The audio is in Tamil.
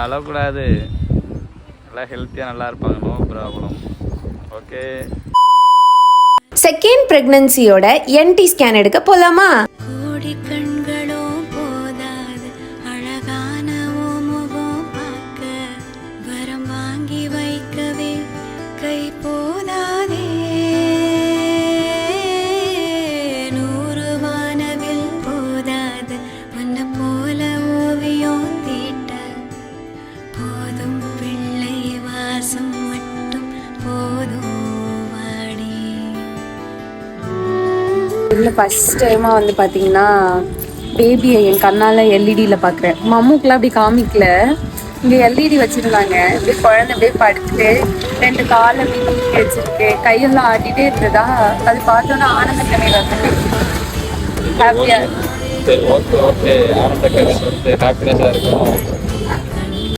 அழக்கூடாது, நல்லா ஹெல்த்தியாக நல்லா இருப்பாங்க, நோ ப்ராப்ளம். ஓகே. செகண்ட் பிரெக்னன்சியோட என்டி ஸ்கேன் எடுக்க போலாமா? கோடி கண்களோ போதாது அழகான முகம் பார்க்க, வரம் வாங்கி வைக்கவே கை போதாதே, 100 வானவில் போதாது மன்ன போல ஓவியம் தீட்ட, போதும் பிள்ளை வாசம் மட்டும் போதும். இல்லை ஃபஸ்ட் டைமாக வந்து பார்த்தீங்கன்னா பேபியை என் கண்ணால் எல்இடியில் பார்க்குறேன். மம்முக்கெலாம் அப்படி காமிக்கல, இங்கே எல்இடி வச்சுருந்தாங்க. இப்படி குழந்தை அப்படியே படுத்துட்டு 2 காலை மீட்டி வச்சுருக்கு, கையெல்லாம் ஆட்டிகிட்டே இருந்ததா, அது பார்த்தோன்னா ஆனந்த கண்ணீர் வந்துட்டு ஹாப்பியாக. சரி, ஓகே ஓகே, ஆனந்த கண்ணீர் வந்து ஹாப்பினஸாக இருக்கும்.